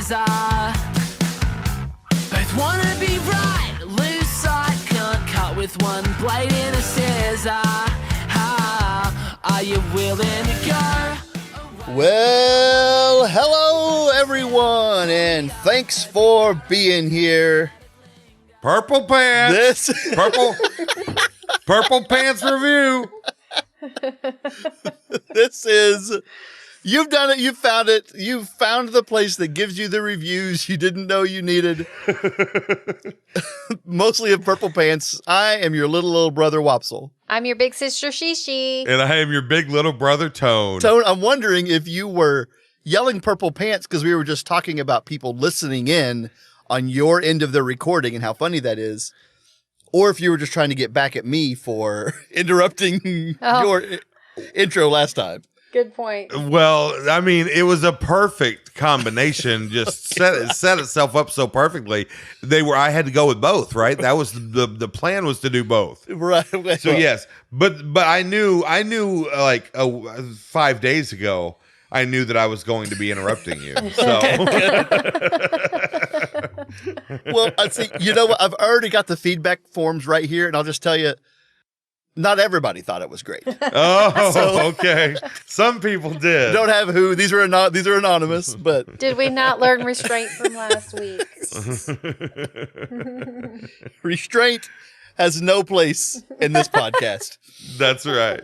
scissor. Both wanna be right, lose sight, can't cut with one blade in a scissor. Are you willing to go? Well, hello everyone, and thanks for being here. Purple Pants. This Purple Pants review. This is, you've done it, you found it, you found the place that gives you the reviews you didn't know you needed. Mostly of Purple Pants. I am your little brother Wopsle. I'm your big sister Shishi. And I am your big little brother Tone. Tone, I'm wondering if you were yelling Purple Pants because we were just talking about people listening in on your end of the recording and how funny that is, or if you were just trying to get back at me for interrupting your intro last time. Good point. Well, I mean, it was a perfect combination. Just set itself up so perfectly. I had to go with both, right? That was the plan, was to do both. Right. So yes, but I knew like 5 days ago, I knew that I was going to be interrupting you. So well, I see. You know what? I've already got the feedback forms right here, and I'll just tell you, not everybody thought it was great. Oh, okay. Some people did. Don't have who. These are anonymous, but Did we not learn restraint from last week? restraint has no place in this podcast. That's right.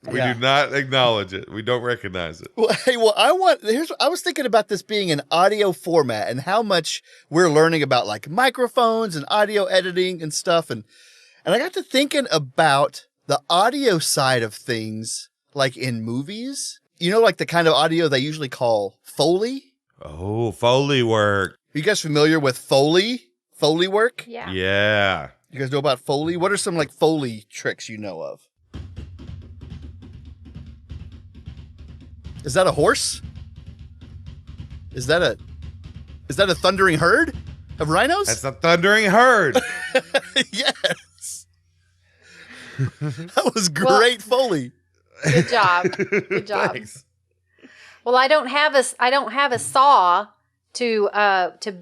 We Yeah. do not acknowledge it. We don't recognize it. Well, hey, I was thinking about this being an audio format and how much we're learning about like microphones and audio editing and stuff, and I got to thinking about the audio side of things, like in movies. You know, like the kind of audio they usually call Foley. Oh, Foley work. Are you guys familiar with Foley work? Yeah. Yeah. You guys know about Foley? What are some like Foley tricks you know of? Is that a horse? Is that a thundering herd of rhinos? That's a thundering herd. Yes. That was great Foley. Good job. Good job. Thanks. Well, I don't have a saw to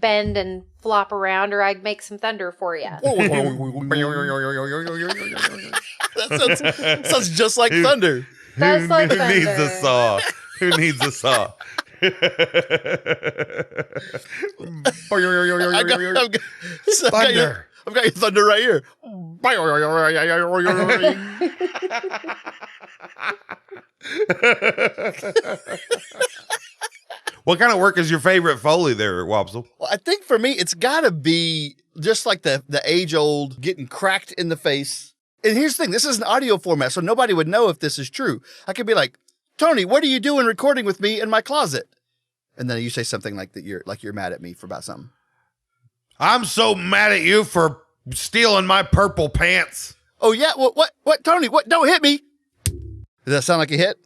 bend and flop around, or I'd make some thunder for you. That sounds just like thunder. That's like Who needs thunder. a saw? Who needs a saw? Thunder. I've got your thunder right here. What kind of work is your favorite Foley there, Wopsle? Well, I think for me, it's got to be just like the age-old getting cracked in the face. And here's the thing. This is an audio format, so nobody would know if this is true. I could be like, Tony, what are you doing recording with me in my closet? And then you say something like that you're mad at me for about something. I'm so mad at you for stealing my purple pants. Oh, yeah? Well, what, Tony? What? Don't hit me. Does that sound like a hit?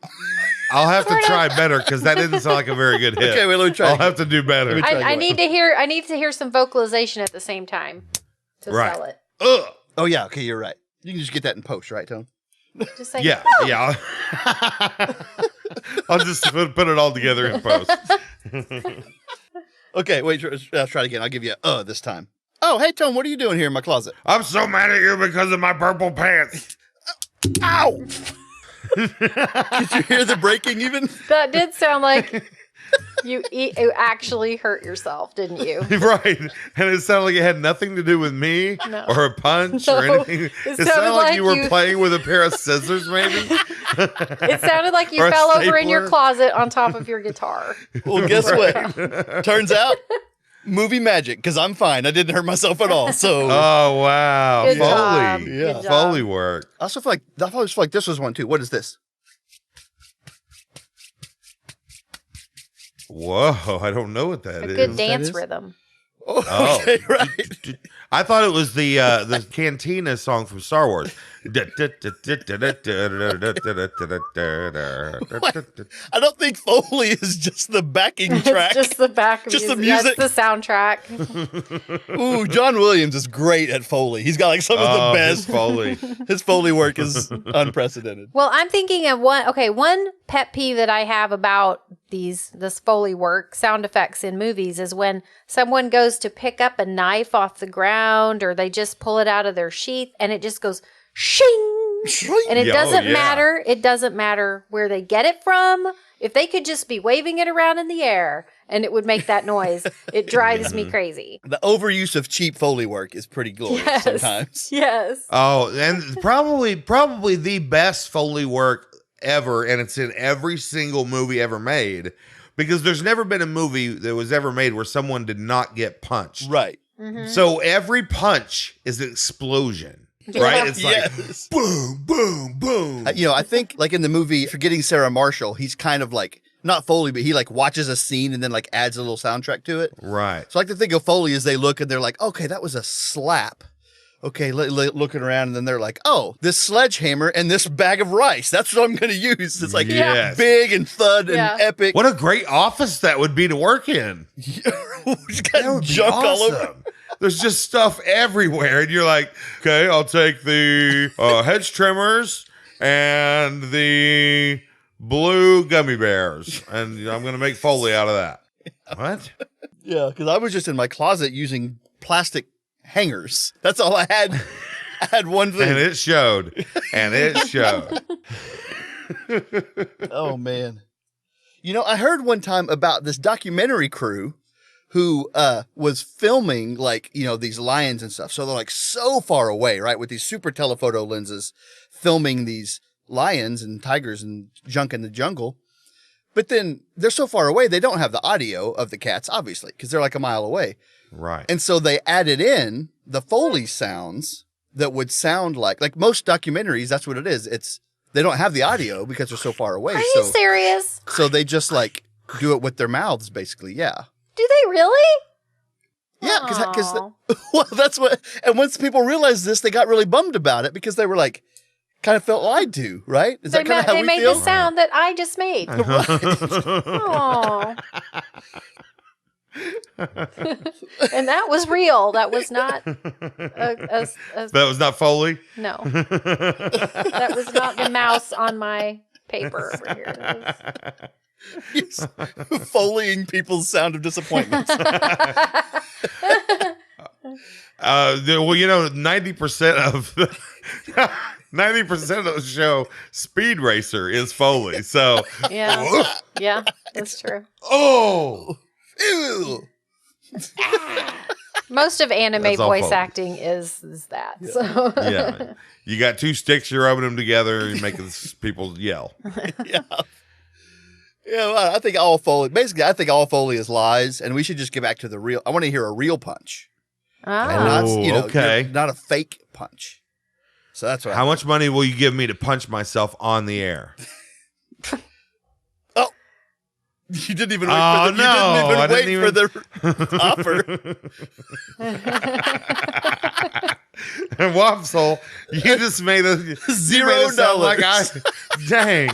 I'll have to try better because that didn't sound like a very good hit. Okay, well, let me try I'll again. have to do better. Let me try I again. need to hear some vocalization at the same time to Right. sell it. Ugh. Oh, yeah. Okay, you're right. You can just get that in post, right, Tone? Just say, Yeah, yeah. I'll just put it all together in post. Okay, wait. Let's try it again. I'll give you a this time. Oh, hey, Tone, what are you doing here in my closet? I'm so mad at you because of my purple pants. Ow! Did you hear the breaking even? That did sound like you actually hurt yourself, didn't you? Right. And it sounded like it had nothing to do with me No. or a punch No, or anything. it It sounded sounded like like you were you- playing with a pair of scissors, maybe. It sounded like you Or a fell over in your stapler. closet on top of your guitar. Well, guess what? Turns out, movie magic, because I'm fine. I didn't hurt myself at all. So Oh, wow. Good Foley. job. Yeah. Good job. Foley work. I also feel like this was one too. What is this? Whoa, I don't know what that A is. good dance is? rhythm. Oh, Oh. okay, right. I thought it was the Cantina song from Star Wars. I don't think Foley is just the backing track. It's just the back Just the music. music. That's the soundtrack. Ooh, John Williams is great at Foley. He's got like some of the best. Foley. His Foley work is unprecedented. Well, I'm thinking of one pet peeve that I have about this Foley work, sound effects in movies, is when someone goes to pick up a knife off the ground or they just pull it out of their sheath and it just goes shing. And it doesn't matter. It doesn't matter where they get it from. If they could just be waving it around in the air and it would make that noise, it drives me crazy. The overuse of cheap Foley work is pretty glorious sometimes. Yes. Oh, and probably the best Foley work ever, and it's in every single movie ever made, because there's never been a movie that was ever made where someone did not get punched. Right. Mm-hmm. So every punch is an explosion. Right? It's like boom, boom, boom. I think like in the movie Forgetting Sarah Marshall, he's kind of like, not Foley, but he like watches a scene and then like adds a little soundtrack to it. Right. So I like to think of Foley as they look and they're like, okay, that was a slap. Okay, looking around and then they're like, oh, this sledgehammer and this bag of rice. That's what I'm going to use. It's like big and thud and epic. What a great office that would be to work in. Just That got would be junk all over. awesome. There's just stuff everywhere. And you're like, okay, I'll take the hedge trimmers and the blue gummy bears. And I'm going to make Foley out of that. What? Yeah, because I was just in my closet using plastic hangers. That's all I had. I had one thing. And it showed. And it showed. Oh, man. I heard one time about this documentary crew who was filming these lions and stuff. So they're like so far away, right? With these super telephoto lenses filming these lions and tigers and junk in the jungle. But then they're so far away, they don't have the audio of the cats, obviously, because they're like a mile away. Right. And so they added in the Foley sounds that would sound like most documentaries, that's what it is. They don't have the audio because they're so far away. Are you serious? So they just do it with their mouths, basically. Yeah. Do they really? Yeah, because well, that's what. And once people realized this, they got really bummed about it because they were like, kind of felt lied to, right? Is that kind of how we feel? They made the sound that I just made. Oh. And that was real. That was not that was not Foley? No. That was not the mouse on my paper over here. Yes. Foleying people's sound of disappointment. Well, 90% of 90% of the show, Speed Racer, is Foley. So yeah, that's true. Oh, ew. Most of anime That's all voice Foley. acting is that. Yeah. So yeah. You got two sticks, you're rubbing them together, and making people yell. Yeah. Yeah, well, I think all Foley is lies, and we should just get back to the real. I want to hear a real punch, and not okay, not a fake punch. So that's what. How much money will you give me to punch myself on the air? Oh, you didn't even wait for the offer. And Wopsle, you just made $0. Dang.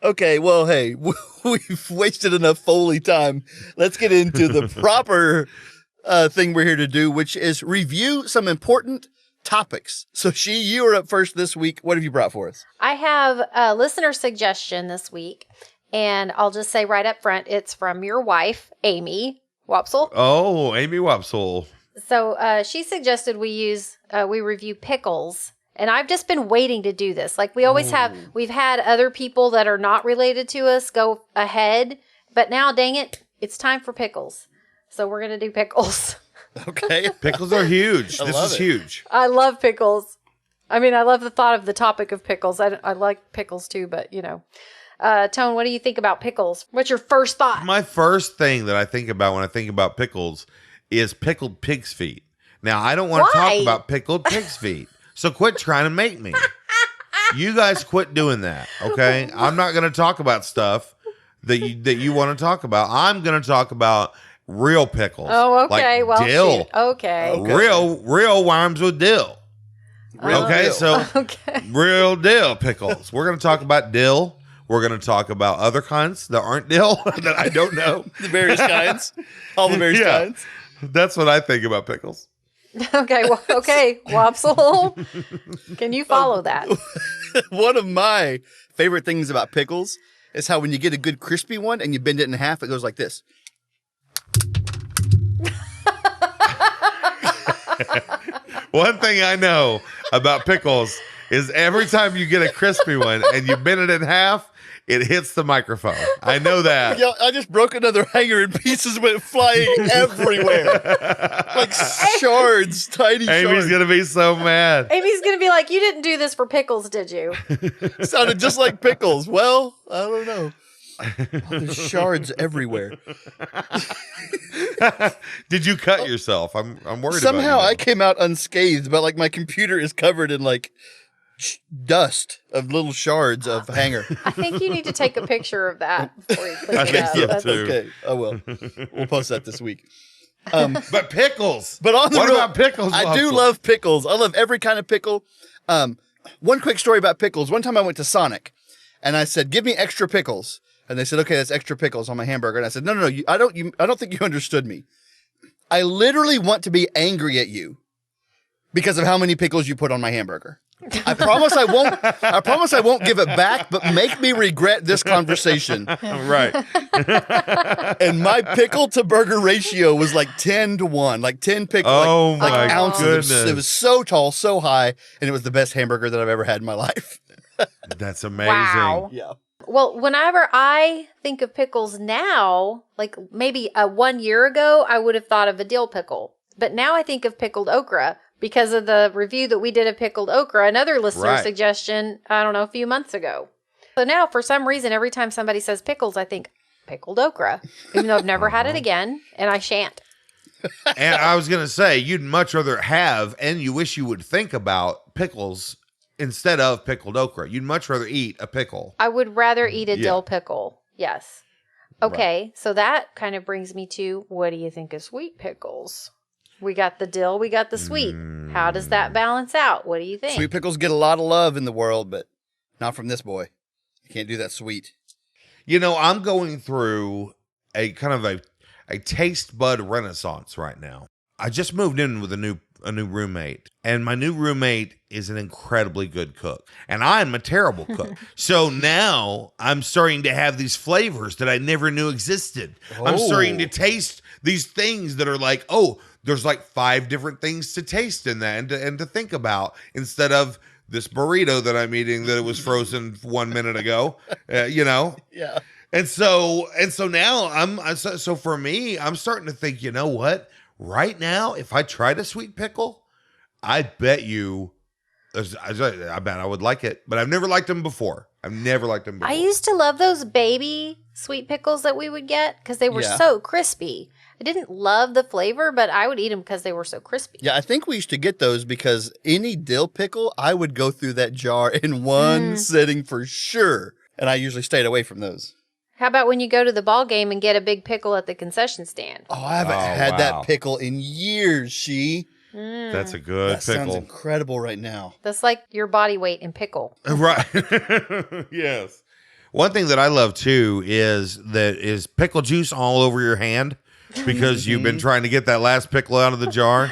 Okay, well, hey, we've wasted enough Foley time. Let's get into the proper thing we're here to do, which is review some important topics. So, you are up first this week. What have you brought for us? I have a listener suggestion this week, and I'll just say right up front, it's from your wife, Amy Wopsle. Oh, Amy Wopsle. So she suggested we review Pickles. And I've just been waiting to do this. Like we always have, we've had other people that are not related to us go ahead. But now, dang it, it's time for Pickles. So we're going to do Pickles. Okay. Pickles are huge. This is huge. I love Pickles. I mean, I love the thought of the topic of Pickles. I like Pickles too, but Tone, what do you think about Pickles? What's your first thought? My first thing that I think about when I think about pickles is pickled pig's feet. Now, I don't want to talk about pickled pig's feet. So quit trying to make me. You guys quit doing that, okay? I'm not going to talk about stuff that you want to talk about. I'm going to talk about real pickles. Oh, okay. Like Well, dill. shoot. Okay. Okay. Real worms with dill. Okay, dill. so Okay. real dill pickles. We're going to talk about dill. We're going to talk about other kinds that aren't dill that I don't know. The various kinds. All the various Yeah. kinds. That's what I think about pickles. Okay. Well, okay. Wopsle. Can you follow that? One of my favorite things about pickles is how when you get a good crispy one and you bend it in half, it goes like this. One thing I know about pickles is every time you get a crispy one and you bend it in half, it hits the microphone. I know that. Yo, I just broke another hanger and pieces went flying everywhere. Like shards, tiny Amy's shards. going to be so mad. Amy's going to be like, you didn't do this for Pickles, did you? Sounded just like pickles. Well, I don't know. Oh, there's shards everywhere. Did you cut yourself? I'm worried Somehow about I you. came out unscathed, but like my computer is covered in like dust of little shards of hanger. I think you need to take a picture of that before you put I it think up. so, That's- too. Okay. Oh well. We'll post that this week. But pickles. But on the what real, about pickles? I do Wopsle? love pickles. I love every kind of pickle. One quick story about pickles. One time I went to Sonic and I said, "Give me extra pickles." And they said, "Okay, that's extra pickles on my hamburger." And I said, "No, I don't think you understood me. I literally want to be angry at you because of how many pickles you put on my hamburger. I promise I won't. I promise I won't give it back, but make me regret this conversation." Right. And my pickle to burger ratio was like 10-1, like 10 pickles, Oh like my ounces. goodness. It was so tall, so high, and it was the best hamburger that I've ever had in my life. That's amazing. Wow. Yeah. Well, whenever I think of pickles now, like maybe 1 year ago, I would have thought of a dill pickle. But now I think of pickled okra because of the review that we did of pickled okra, another listener Right. suggestion, I don't know, a few months ago. So now for some reason, every time somebody says pickles, I think pickled okra, even though I've never had it again, and I shan't. And I was going to say, you'd much rather have, and you wish you would think about pickles instead of pickled okra. You'd much rather eat a pickle. I would rather eat a Yeah. dill pickle. Yes. Okay, so that kind of brings me to, what do you think of sweet pickles? We got the dill, we got the sweet. How does that balance out? What do you think? Sweet pickles get a lot of love in the world, but not from this boy. You can't do that sweet. You know, I'm going through a kind of a taste bud renaissance right now. I just moved in with a new roommate, and my new roommate is an incredibly good cook, and I'm a terrible cook. So now I'm starting to have these flavors that I never knew existed. I'm starting to taste these things that are like, oh, there's like 5 different things to taste in that and to think about instead of this burrito that I'm eating that it was frozen 1 minute ago, you know? Yeah. And so now so for me, I'm starting to think, you know what? Right now, if I tried a sweet pickle, I bet I would like it, but I've never liked them before. I used to love those baby sweet pickles that we would get because they were Yeah. so crispy. I didn't love the flavor, but I would eat them because they were so crispy. Yeah, I think we used to get those because any dill pickle, I would go through that jar in one sitting for sure. And I usually stayed away from those. How about when you go to the ball game and get a big pickle at the concession stand? Oh, I haven't Oh, had wow. that pickle in years, she. That's a good That sounds pickle. incredible right now. That's like your body weight in pickle. Right. Yes. One thing that I love too is pickle juice all over your hand because you've been trying to get that last pickle out of the jar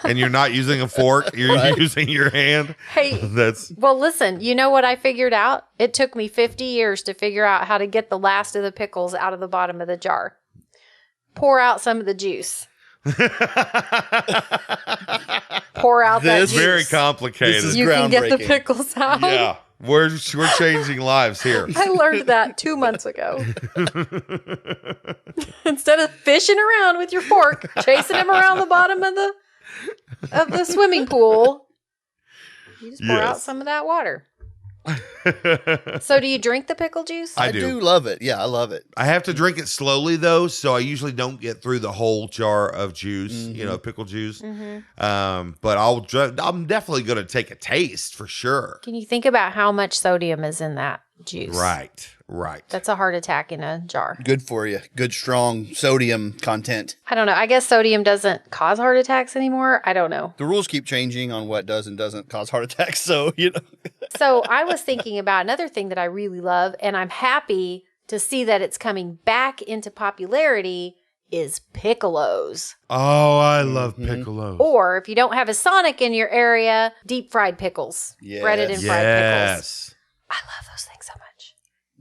and you're not using a fork, you're using your hand. Hey, That's well, listen, you know what I figured out? It took me 50 years to figure out how to get the last of the pickles out of the bottom of the jar. Pour out some of the juice. Pour out that This juice. very complicated. This is You can get the groundbreaking. pickles out. Yeah. We're changing lives here. I learned that 2 months ago. Instead of fishing around with your fork, chasing him around the bottom of the swimming pool, you just pour out Yes. some of that water. So do you drink the pickle juice? I I do. do love it. Yeah, I love it. I have to drink it slowly though, so I usually don't get through the whole jar of juice, you know, pickle juice. But I'm definitely going to take a taste for sure. Can you think about how much sodium is in that? juice. Right. That's a heart attack in a jar. Good for you. Good, strong sodium content. I don't know. I guess sodium doesn't cause heart attacks anymore. I don't know. The rules keep changing on what does and doesn't cause heart attacks. So, So I was thinking about another thing that I really love, and I'm happy to see that it's coming back into popularity, is piccolos. Oh, I love piccolos. Or if you don't have a Sonic in your area, deep fried pickles. Yes. Breaded and fried pickles. Yes. I love those things so much.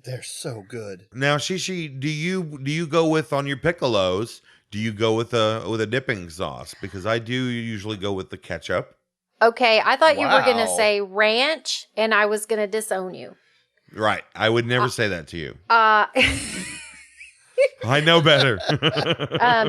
they're so good. Now, Shishi, do you go with on your piccolos? Do you go with a dipping sauce? Because I do usually go with the ketchup. Okay, I thought you were going to Wow. say ranch, and I was going to disown you. Right. I would never say that to you. Uh, I know better.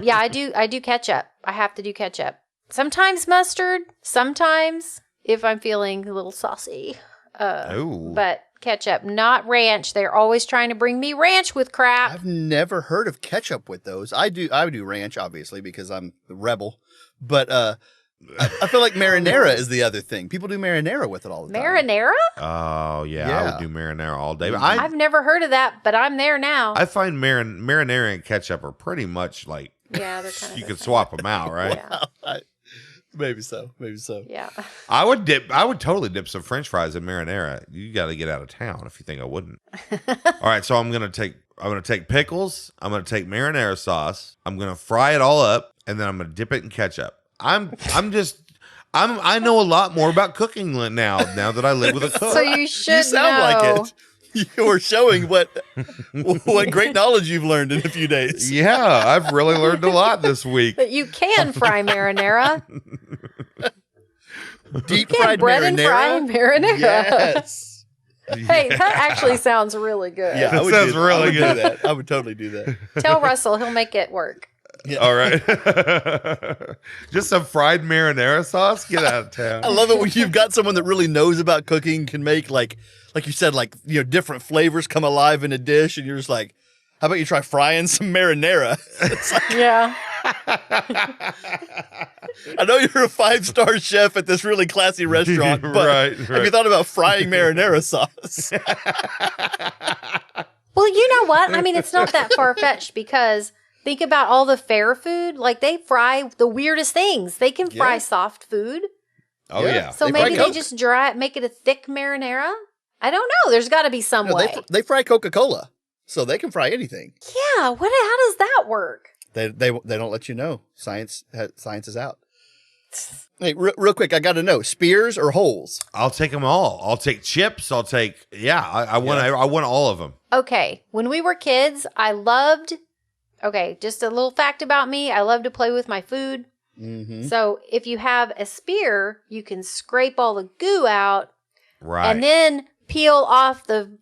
yeah, I do ketchup. I have to do ketchup. Sometimes mustard. Sometimes if I'm feeling a little saucy. Ooh. But ketchup, not ranch. They're always trying to bring me ranch with crap. I've never heard of ketchup with those. I do ranch, obviously, because I'm the rebel. But I feel like marinara is the other thing. People do marinara with it all the time. Marinara? Oh, yeah. I Yeah. would do marinara all day. But I've never heard of that, but I'm there now. I find marinara and ketchup are pretty much like Yeah, they're kind of you could swap them out, right? Yeah. Maybe so. Yeah. I would totally dip some French fries in marinara. You got to get out of town if you think I wouldn't. All right, so I'm gonna take pickles. I'm gonna take marinara sauce. I'm gonna fry it all up, and then I'm gonna dip it in ketchup. I know a lot more about cooking now that I live with a cook. So you should You sound know. like it. You're showing what great knowledge you've learned in a few days. Yeah, I've really learned a lot this week. That you can fry marinara. Deep Yeah, fried bread and fried marinara. Yes. Hey, that actually sounds really good. Yeah, That sounds really good. Do that. I would totally do that. Tell Russell, he'll make it work. All right. Just some fried marinara sauce? Get out of town. I love it when you've got someone that really knows about cooking, can make like you said, different flavors come alive in a dish, and you're just like, how about you try frying some marinara? It's like, Yeah. I know you're a 5-star chef at this really classy restaurant, but Right. have you thought about frying marinara sauce? Well, you know what? I mean, it's not that far-fetched because think about all the fair food. Like, they fry the weirdest things. They can fry Yeah. soft food. Oh, yeah. So They fry maybe they Coke. just make it a thick marinara. I don't know. There's got to be some No, way. they fry Coca-Cola, so they can fry anything. Yeah. How does that work? They don't let you know. Science is out. Hey, real quick, I got to know, spears or holes? I'll take them all. I'll take chips. I want all of them. Okay. When we were kids, just a little fact about me. I love to play with my food. Mm-hmm. So if you have a spear, you can scrape all the goo out Right. and then peel off the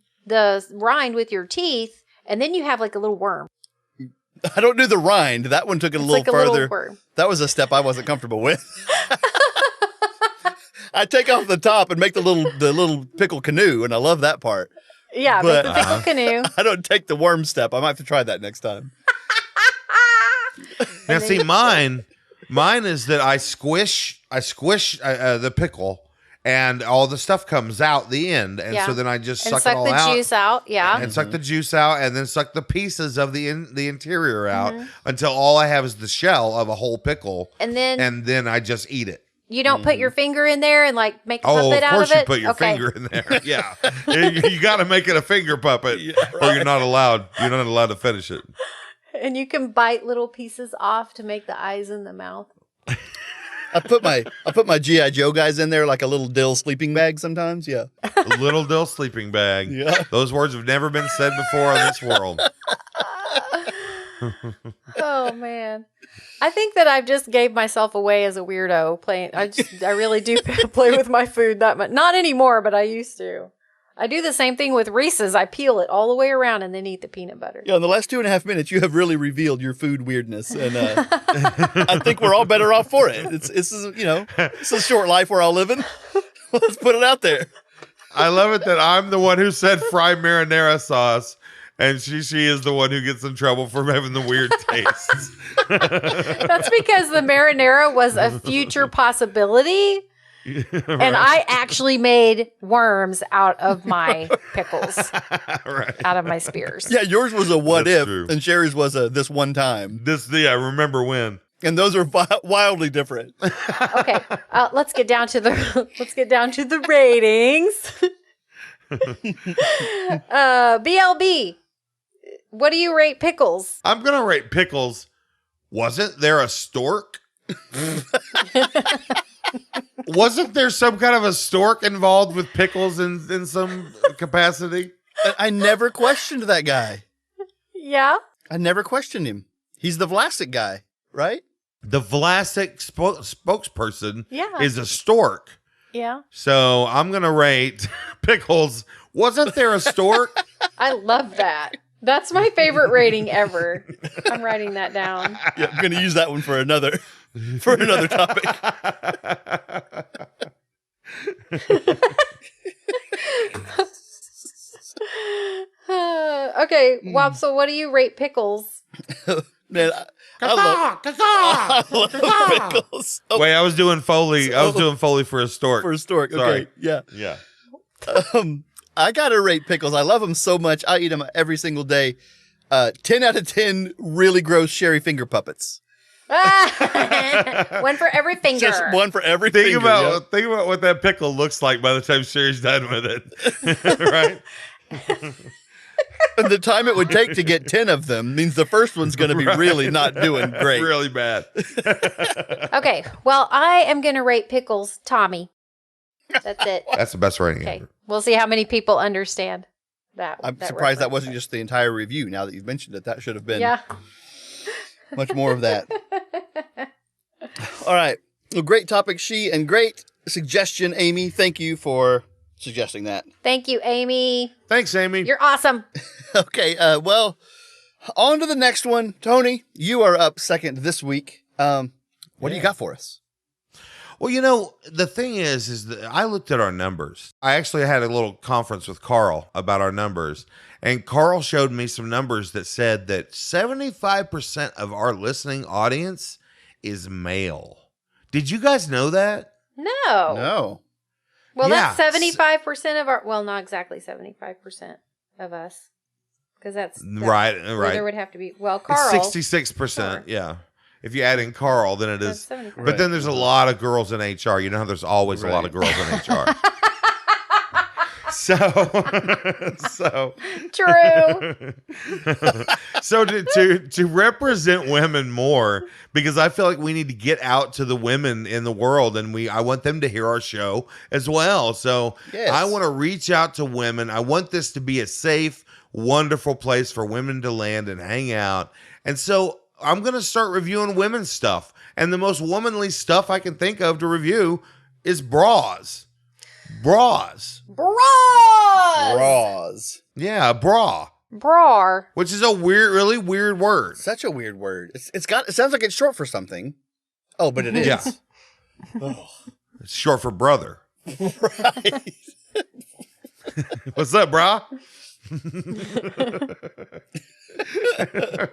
rind with your teeth. And then you have like a little worm. I don't do the rind. That one took it a It's little like a further. little worm. That was a step I wasn't comfortable with. I take off the top and make the little pickle canoe, and I love that part. Yeah, But- make the pickle canoe. I don't take the worm step. I might have to try that next time. Now, see, mine is that I squish the pickle, and all the stuff comes out the end, and Yeah. so then I just And suck it suck all the out. juice out. Yeah. And suck the juice out, and then suck the pieces of the interior out until all I have is the shell of a whole pickle, And then I just eat it. you don't put your finger in there and like make a Oh, puppet of out course of you it. put your Okay. finger in there. Yeah, you got to make it a finger puppet, or you're not allowed. You're not allowed to finish it. And you can bite little pieces off to make the eyes in the mouth. I put my G.I. Joe guys in there like a little dill sleeping bag sometimes. Yeah. Little dill sleeping bag. Yeah. Those words have never been said before in this world. Oh man. I think that I've just gave myself away as a weirdo playing. I really do play with my food that much. Not anymore, but I used to. I do the same thing with Reese's. I peel it all the way around and then eat the peanut butter. Yeah, in the last 2.5 minutes, you have really revealed your food weirdness, and I think we're all better off for it. It's a short life we're all living. Let's put it out there. I love it that I'm the one who said fry marinara sauce, and she is the one who gets in trouble for having the weird tastes. That's because the marinara was a future possibility. And I actually made worms out of my pickles, Right. out of my spears. Yeah, yours was a what That's if, true. and Sherry's was a this one time. I remember when. And those are wildly different. Okay, let's get down to the ratings. BLB, what do you rate Pickles? I'm going to rate Pickles. Wasn't there a stork? Wasn't there some kind of a stork involved with Pickles in some capacity? I never questioned that guy. Yeah. I never questioned him. He's the Vlasic guy, right? The Vlasic spokesperson Yeah. is a stork. Yeah. So I'm going to rate Pickles. Wasn't there a stork? I love that. That's my favorite rating ever. I'm writing that down. Yeah, I'm going to use that one for another topic. Okay, Wopsle, what do you rate Pickles? Man, I love Pickles. Oh, Wait, I was doing Foley. I was doing Foley for a stork. for a stork. Sorry. Okay, yeah. Yeah. I gotta rate Pickles. I love them so much. I eat them every single day. 10 out of 10 really gross Sherry finger puppets. One for every finger. Just one for every Think finger. about what that pickle looks like by the time Sherry's done with it. Right? And the time it would take to get 10 of them means the first one's going to be really not doing great. Really bad. Okay, well, I am going to rate Pickles Tommy. That's it. That's the best rating Okay, ever. we'll see how many people understand that. I'm that surprised that reference. wasn't just the entire review. Now that you've mentioned it, that should have been Yeah. much more of that. All right. Well, great topic, She, and great suggestion, Amy. Thank you for suggesting that. Thank you, Amy. Thanks, Amy. You're awesome. Okay, well, on to the next one. Tony, you are up second this week. What do you got for us? Well, the thing is that I looked at our numbers. I actually had a little conference with Carl about our numbers, and Carl showed me some numbers that said that 75% of our listening audience is male. Did you guys know that? No. No. Well, Yeah. that's 75% of our, well, not exactly 75% of us. Because that's Right. There would have to be, well, Carl. It's 66%. Sure. Yeah. If you add in Carl, then it That's is. 75. But then there's a lot of girls in HR. You know how there's always a lot of girls in HR. So True. so to represent women more, because I feel like we need to get out to the women in the world, and I want them to hear our show as well. So Yes. I want to reach out to women. I want this to be a safe, wonderful place for women to land and hang out. And so I'm going to start reviewing women's stuff. And the most womanly stuff I can think of to review is bras. Bras. Bras. Bras. Yeah, bra. Brar. Which is a really weird word. Such a weird word. It sounds like it's short for something. Oh, but it is. Yeah. Oh. It's short for brother. Right. What's up, brah?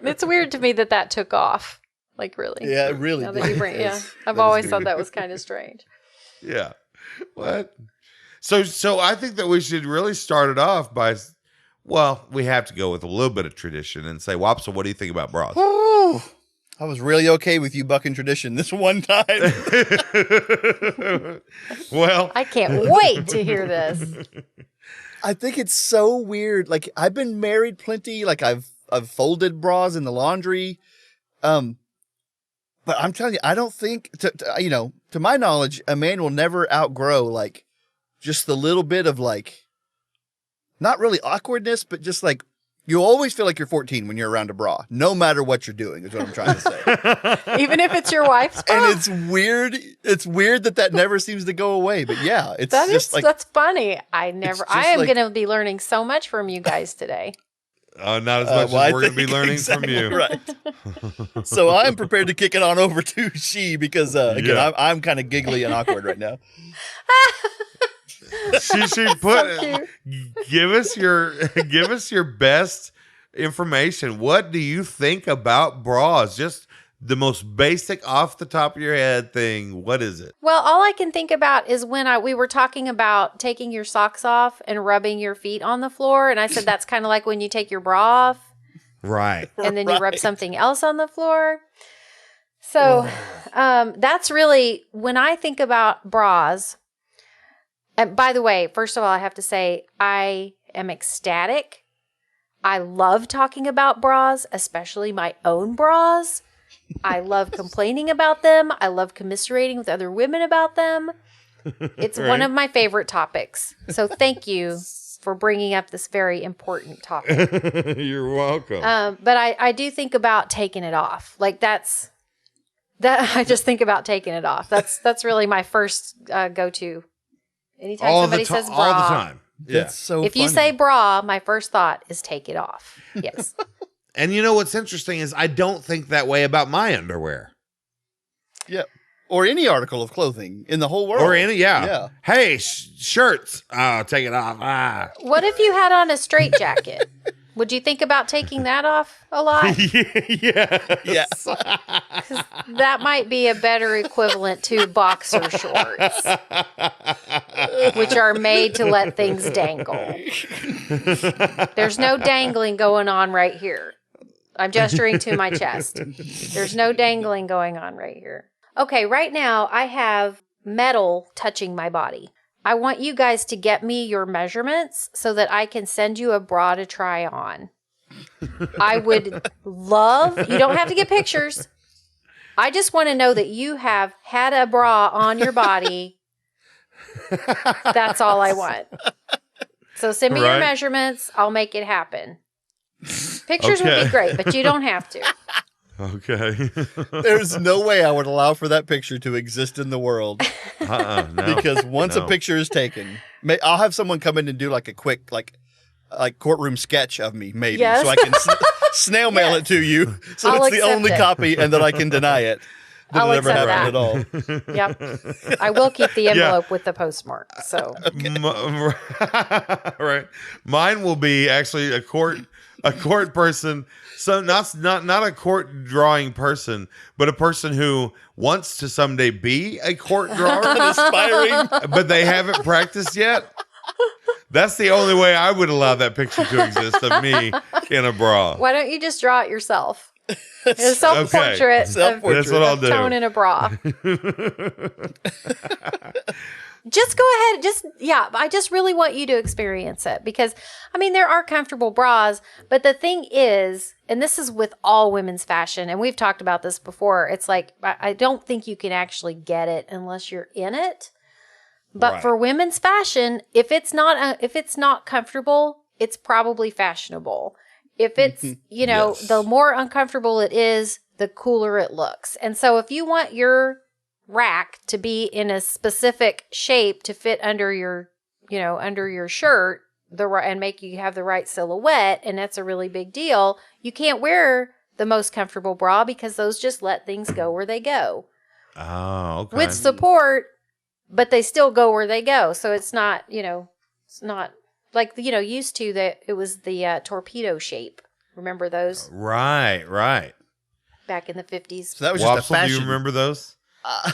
It's weird to me that took off. Like, really. Yeah, it really Now that you did. bring, yeah. I've that is always thought weird. that was kind of strange. Yeah. What? So I think that we should really start it off by, well, we have to go with a little bit of tradition and say, Wopsle, what do you think about bras? Woo. I was really okay with you bucking tradition this one time. Well, I can't wait to hear this. I think it's so weird. Like, I've been married plenty. Like, I've folded bras in the laundry. But I'm telling you, I don't think, to my knowledge, a man will never outgrow, like, just the little bit of, like, not really awkwardness, but just, like, you always feel like you're 14 when you're around a bra, no matter what you're doing, is what I'm trying to say. Even if it's your wife's bra. And it's weird. It's weird that never seems to go away. But yeah, it's That's funny. I just am like- going to be learning so much from you guys today. not as much well, I as we're going to be think learning exactly from you. Right. So I'm prepared to kick it on over to She because again, Yeah. I'm kind of giggly and awkward right now. She should put, cute. give us your best information. What do you think about bras? Just the most basic off the top of your head thing, what is it? Well, all I can think about is when we were talking about taking your socks off and rubbing your feet on the floor. And I said, that's kind of like when you take your bra off. Right. And then you rub something else on the floor. So that's really, when I think about bras, and by the way, first of all, I have to say, I am ecstatic. I love talking about bras, especially my own bras. I love complaining about them. I love commiserating with other women about them. It's one of my favorite topics. So thank you for bringing up this very important topic. You're welcome. But I do think about taking it off. Like that. I just think about taking it off. That's really my first go-to. Anytime somebody says bra, all the time. Yeah. That's so if you say bra, my first thought is take it off. Yes. And you know what's interesting is I don't think that way about my underwear. Yeah. Or any article of clothing in the whole world. Or any, yeah. Yeah. Hey, shirts. Oh, take it off. Ah. What if you had on a straitjacket? Would you think about taking that off a lot? Yeah. Yes. That might be a better equivalent to boxer shorts, which are made to let things dangle. There's no dangling going on right here. I'm gesturing to my chest. There's no dangling going on right here. Okay, right now I have metal touching my body. I want you guys to get me your measurements so that I can send you a bra to try on. I would love, you don't have to get pictures. I just want to know that you have had a bra on your body. That's all I want. So send me your measurements. I'll make it happen. Pictures would be great, but you don't have to. Okay. There's no way I would allow for that picture to exist in the world. No. Because once a picture is taken, I'll have someone come in and do like a quick, like courtroom sketch of me, maybe. Yes. So I can snail mail it to you. So I'll it's the only accept it. copy and that I can deny it. That I'll it never accept happened that. at all. Yep. I will keep the envelope with the postmark. So Right. Mine will be actually a court person. So not a court drawing person, but a person who wants to someday be a court drawer, Aspiring. but they haven't practiced yet. That's the only way I would allow that picture to exist of me in a bra. why don't you just draw it yourself? A self-portrait. Self-portrait. That's what I'll do. Tone in a bra. Just go ahead. I just really want you to experience it because, I mean, there are comfortable bras, but the thing is, and this is with all women's fashion, and we've talked about this before, it's like, I don't think you can actually get it unless you're in it. But for women's fashion, if it's not comfortable, it's probably fashionable. If it's, the more uncomfortable it is, the cooler it looks. And so if you want your rack to be in a specific shape to fit under your shirt, and make you have the right silhouette, and that's a really big deal, you can't wear the most comfortable bra because those just let things go where they go. Oh, okay. With support, but they still go where they go. So it's not, it's not like, used to that it was the torpedo shape. Remember those? Right. Back in the 50s. So that was just a Wopsle, fashion. do you remember those?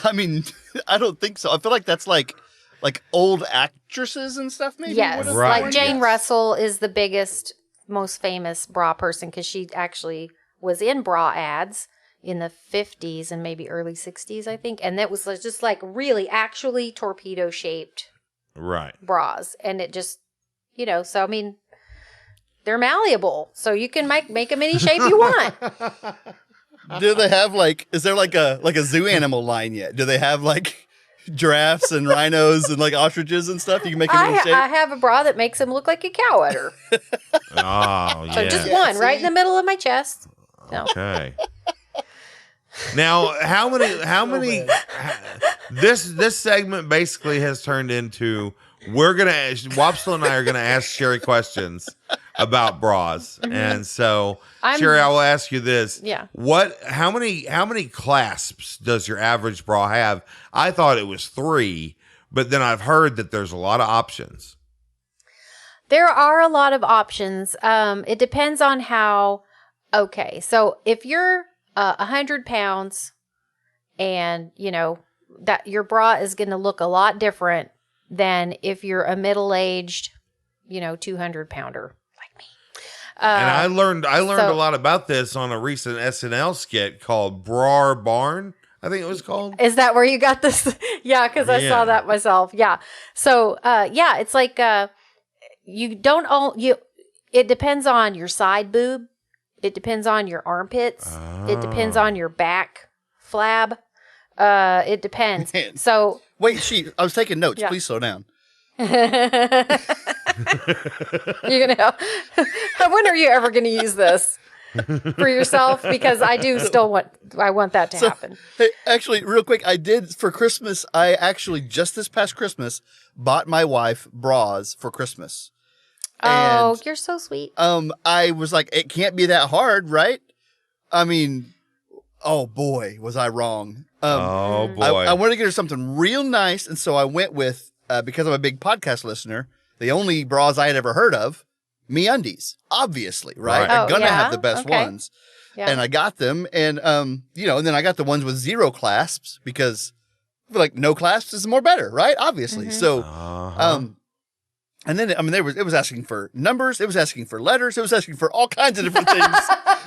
I mean, I don't think so. I feel like that's like old actresses and stuff, maybe? Yes. Right. Like Jane Yes. Russell is the biggest, most famous bra person because she actually was in bra ads in the 50s and maybe early 60s, I think. And that was just like really actually torpedo shaped bras. And it just, so I mean, they're malleable. So you can make them any shape you want. Do they have is there like a zoo animal line yet? Do they have giraffes and rhinos and ostriches and stuff? You can make them any shape? I have a bra that makes them look like a cow udder. Oh, yeah. So just one right in the middle of my chest. No. Okay. Now, how many? This segment basically has turned into Wopsle and I are gonna ask Sherry questions about bras, and so Sherry, I will ask you this: Yeah. How many clasps does your average bra have? I thought it was 3, but then I've heard that there's a lot of options. There are a lot of options. It depends on how. Okay, so if you're 100 pounds and, that your bra is going to look a lot different than if you're a middle-aged, 200 pounder like me. And I learned a lot about this on a recent SNL skit called Brar Barn, I think it was called. Is that where you got this? Yeah, because I saw that myself. Yeah. So, it's like it depends on your side boob. It depends on your armpits. It depends on your back flab. It depends. Man. So Wait, I was taking notes. Yeah. Please slow down. you're gonna. When are you ever gonna use this for yourself? Because I do still want that to happen. Hey, actually, real quick, I did for Christmas. I actually just this past Christmas bought my wife bras for Christmas. Oh, And, you're so sweet. I was like, it can't be that hard, right? I mean, oh boy, was I wrong. Oh boy. I wanted to get her something real nice, and so I went with, because I'm a big podcast listener, the only bras I had ever heard of, MeUndies, obviously, right? Right. They're Oh, gonna yeah? have the best Okay. ones. Yeah. And I got them, and and then I got the ones with 0 clasps because I feel like no clasps is more better, right? Obviously. Mm-hmm. So, Uh-huh. and then it was asking for numbers, it was asking for letters, it was asking for all kinds of different things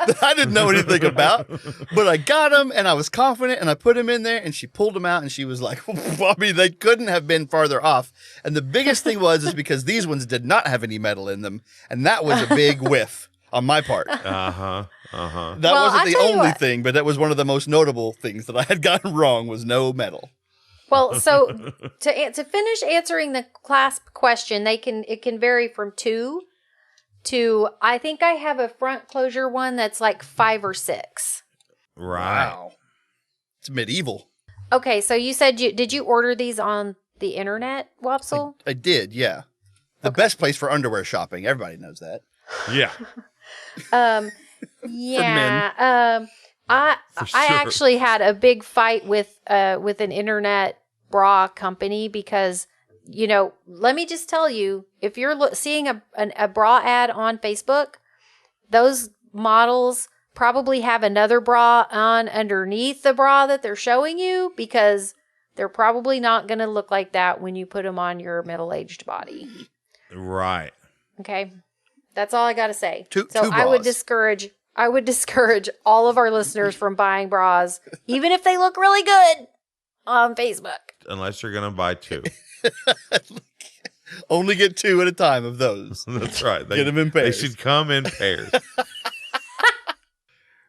that I didn't know anything about. But I got them, and I was confident, and I put them in there, and she pulled them out, and she was like, I mean, they couldn't have been farther off. And the biggest thing is because these ones did not have any metal in them, and that was a big whiff on my part. Uh-huh. Uh-huh. That Well, wasn't I the tell you only what. thing, but that was one of the most notable things that I had gotten wrong was no metal. Well, so to finish answering the clasp question, it can vary from 2 to, I think I have a front closure one that's like 5 or 6. Right. It's medieval. Okay, so you said did you order these on the internet, Wopsle? I did, yeah. The best place for underwear shopping. Everybody knows that. Yeah. Yeah. I For I sure. actually had a big fight with an internet bra company because, let me just tell you, if you're seeing a bra ad on Facebook, those models probably have another bra on underneath the bra that they're showing you because they're probably not going to look like that when you put them on your middle-aged body. Right. Okay? That's all I got to say. Two I would bras. discourage all of our listeners from buying bras, even if they look really good on Facebook. Unless you're going to buy 2. Only get 2 at a time of those. That's right. Get 'em in pairs. They should come in pairs.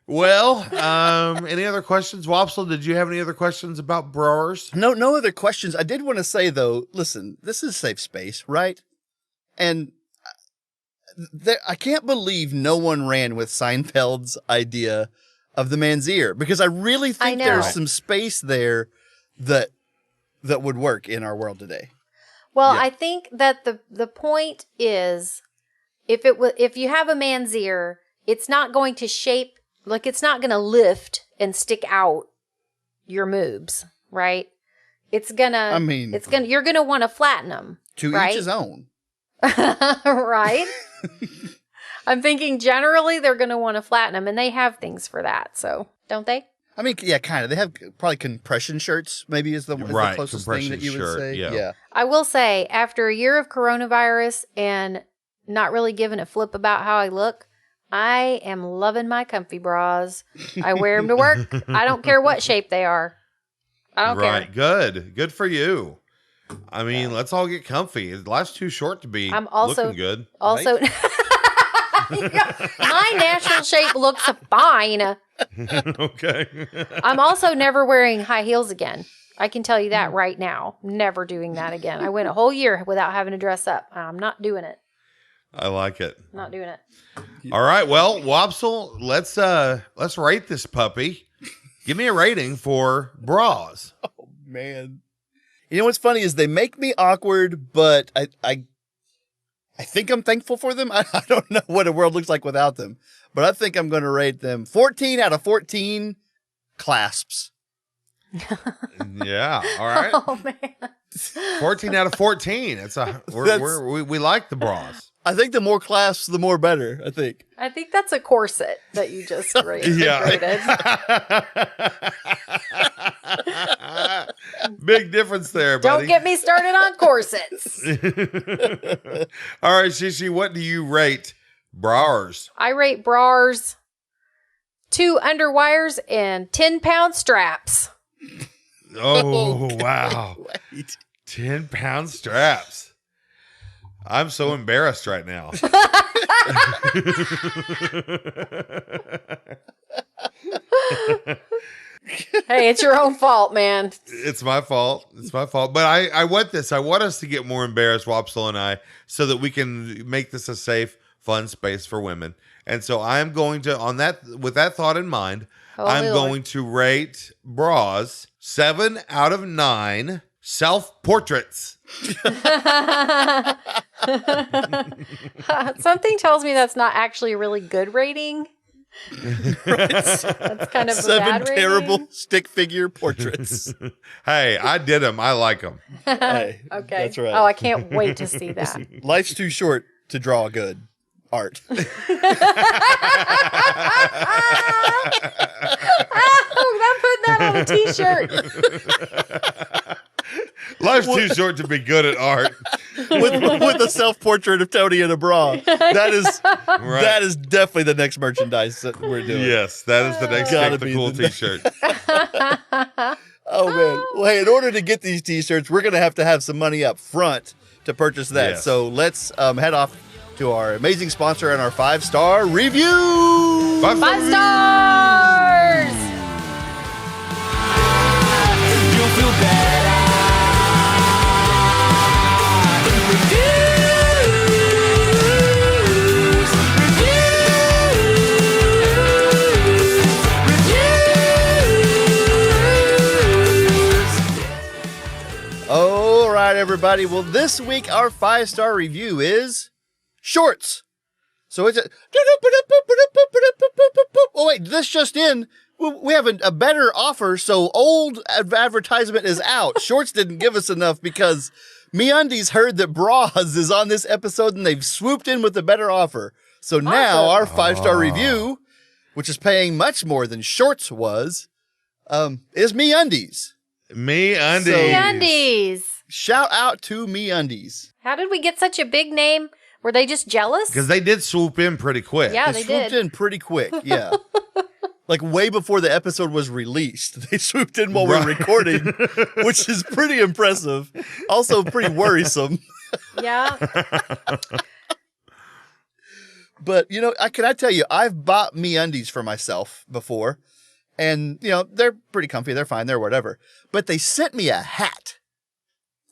Well, any other questions? Wopsle, did you have any other questions about bras? No other questions. I did want to say, though, listen, this is safe space, right? And I can't believe no one ran with Seinfeld's idea of the man's ear, because I really think know. there's some space there that would work in our world today. Well, Yeah. I think that the point is, if you have a man's ear, it's not going to shape, like it's not going to lift and stick out your moobs, right? It's gonna. I mean, You're gonna want to flatten them, to right? each his own. Right? I'm thinking generally they're going to want to flatten them, and they have things for that. So, don't they? I mean, yeah, kind of. They have probably compression shirts, maybe is the Right, closest thing that you would compression say. shirt, yeah. I will say, after a year of coronavirus and not really giving a flip about how I look, I am loving my comfy bras. I wear them to work. I don't care what shape they are. I don't Right. care. Good for you. I mean, let's all get comfy. Life's too short to be I'm also- looking good. Also, my natural shape looks fine. Okay. I'm also never wearing high heels again. I can tell you that right now. Never doing that again. I went a whole year without having to dress up. I'm not doing it. I like it. Not doing it. All right. Well, Wopsle, let's rate this puppy. Give me a rating for bras. Man. You know what's funny is they make me awkward, but I think I'm thankful for them. I don't know what a world looks like without them, but I think I'm going to rate them 14 out of 14 clasps. Yeah. All right. Oh man. 14 out of 14. We like the bras. I think the more clasps, the more better, I think. I think that's a corset that you just rated. Big difference there, buddy. Don't get me started on corsets. All right, Shishi, what do you rate brawers? I rate bras 2 underwires and 10-pound straps. Oh, wow. Wait. 10-pound straps. I'm so embarrassed right now. Hey, it's your own fault, man. It's my fault. It's my fault. But I want this. I want us to get more embarrassed, Wopsle and I, so that we can make this a safe, fun space for women. And so I'm going to, with that thought in mind, I'm going to rate bras 7 out of 9 self-portraits. Something tells me that's not actually a really good rating. That's kind of a 7 bad rating. terrible stick figure portraits. Hey, I did them. I like them. Hey, Okay. that's right. Oh, I can't wait to see that. Life's too short to draw good art. Oh, that put that on a t-shirt. Life's too short to be good at art. with a self-portrait of Tony in a bra. That is definitely the next merchandise that we're doing. Yes, that is the next Gotta Pick the be Cool the- t-shirt. Oh man. Well, hey, in order to get these t-shirts, we're gonna have to have some money up front to purchase that. Yes. So let's head off to our amazing sponsor and our 5-star review. 5 5 stars. You'll feel better. All right, everybody. Well, this week our 5-star review is shorts. So it's oh wait, this just in. We have a better offer. So old advertisement is out. Shorts didn't give us enough because MeUndies heard that bras is on this episode and they've swooped in with a better offer. So now our 5-star review, which is paying much more than shorts was, is MeUndies. MeUndies. So- MeUndies. Shout out to MeUndies. How did we get such a big name? Were they just jealous? Because they did swoop in pretty quick. Yeah, They they swooped did. in pretty quick, yeah. Like way before the episode was released. They swooped in while we were recording, which is pretty impressive. Also pretty worrisome. Yeah. But, you know, can I tell you, I've bought MeUndies for myself before. And, you know, they're pretty comfy. They're fine. They're whatever. But they sent me a hat.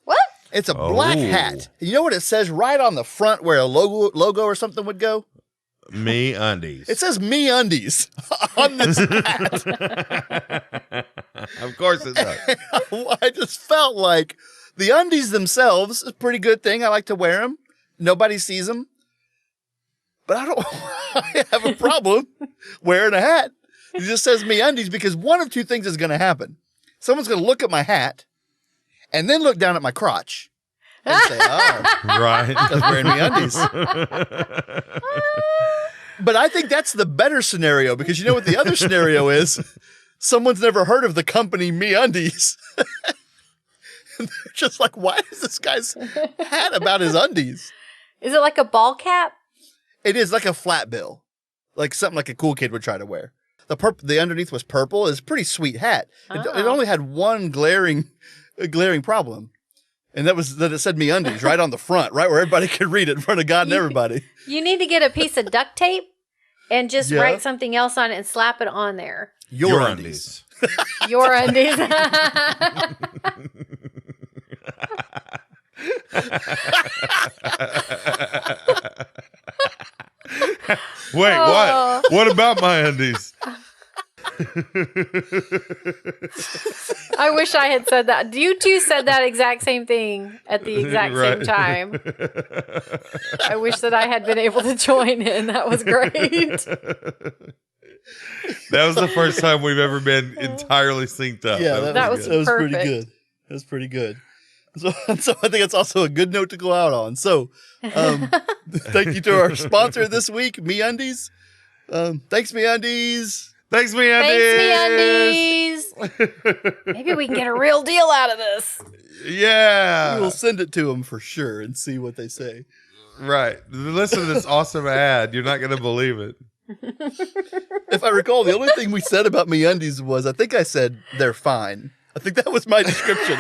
What? It's a black hat. You know what it says right on the front where a logo or something would go? MeUndies. It says MeUndies on this hat. Of course it does. I just felt like the undies themselves is a pretty good thing. I like to wear them. Nobody sees them. But I have a problem wearing a hat. It just says MeUndies because one of two things is going to happen. Someone's going to look at my hat and then look down at my crotch and say, oh, Right. that's wearing MeUndies. But I think that's the better scenario because you know what the other scenario is? Someone's never heard of the company MeUndies. And they're just like, why is this guy's hat about his undies? Is it like a ball cap? It is like a flat bill, like something like a cool kid would try to wear. The underneath was purple. It's a pretty sweet hat. It only had one glaring problem. And that was that it said MeUndies right on the front, right where everybody could read it in front of God and everybody. You need to get a piece of duct tape and just Yeah. write something else on it and slap it on there. Your undies. Your undies. Wait, Oh. what? What about my undies? I wish I had said that. You two said that exact same thing at the exact same Right. time. I wish that I had been able to join in. That was great. That was the first time we've ever been entirely synced up. Yeah, That was pretty perfect. good. That was pretty good. So I think it's also a good note to go out on. So thank you to our sponsor this week, MeUndies. Thanks, MeUndies. Thanks, MeUndies. Thanks, MeUndies. Maybe we can get a real deal out of this. Yeah. We'll send it to them for sure and see what they say. Right. Listen to this awesome ad. You're not going to believe it. If I recall, the only thing we said about MeUndies was, I think I said, they're fine. I think that was my description.